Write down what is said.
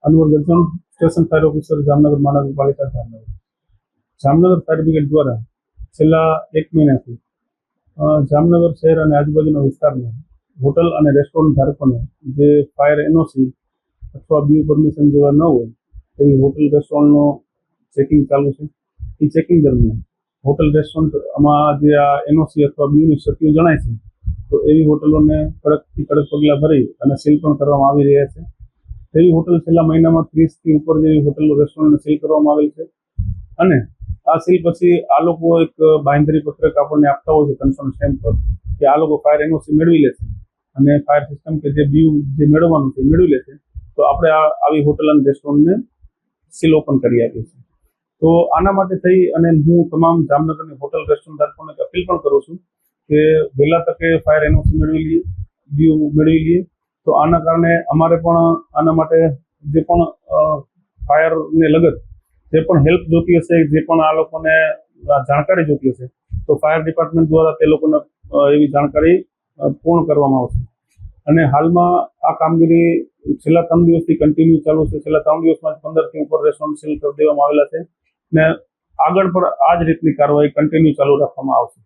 Anwar Garjan station fire officer Jamnagar મહાનગરપાલિકા Jamnagar fire brigade દ્વારા છેલ્લા 1 મહિનાથી જામનગર શહેર અને આજુબાજુના વિસ્તારમાં હોટલ અને રેસ્ટોરન્ટ ધારકોને જે ફાયર એનઓસી અથવા બીયુ પરમિશન જેવા ન હોય એવી હોટલ રેસ્ટોરન્ટનું ચેકિંગ ચાલુ છે. એ ચેકિંગ દરમિયાન હોટલ રેસ્ટોરન્ટમાં જે આ એનઓસી અથવા બીયુની ક્ષતિઓ જણાય છે તો એવી હોટલોને કડકથી કડક પગલાં ભરી અને સીલ પણ કરવામાં આવી રહ્યા છે. એવી હોટલ છેલ્લા મહિનામાં 30થી ઉપર જેવી હોટલો રેસ્ટોરન્ટને સીલ કરવામાં આવેલ છે અને આ સીલ પછી આ લોકો એક બાંયધરી પત્રક આપણને આપતા હોય છે કન્સર્ન સ્ટેમ્પ પર કે આ લોકો ફાયર એનઓસી મેળવી લેશે અને ફાયર સિસ્ટમ કે જે બીયુ જે મેળવવાનું છે મેળવી લેશે તો આપણે આવી હોટલ અને રેસ્ટોરન્ટને સીલ ઓપન કરી આપીએ છીએ. તો આના માટે થઈ અને હું તમામ જામનગરની હોટલ રેસ્ટોરન્ટ ધારકોને અપીલ પણ કરું છું કે વહેલા તકે ફાયર એનઓસી મેળવી લઈએ, બીયુ મેળવી લઈએ. તો આના કારણે અમારે પણ આના માટે જે પણ ફાયરને લગત જે પણ હેલ્પ જોતી હશે, જે પણ આ લોકોને જાણકારી જોતી હશે તો ફાયર ડિપાર્ટમેન્ટ દ્વારા તે લોકોને એવી જાણકારી પૂર્ણ કરવામાં આવશે. અને હાલમાં આ કામગીરી છેલ્લા 3 દિવસથી કન્ટિન્યુ ચાલુ છે. છેલ્લા 3 દિવસમાં 15થી ઉપર રેસ્ટોરન્ટ સીલ કરી દેવામાં આવેલા છે ને આગળ પણ આ જ રીતની કાર્યવાહી કન્ટિન્યુ ચાલુ રાખવામાં આવશે.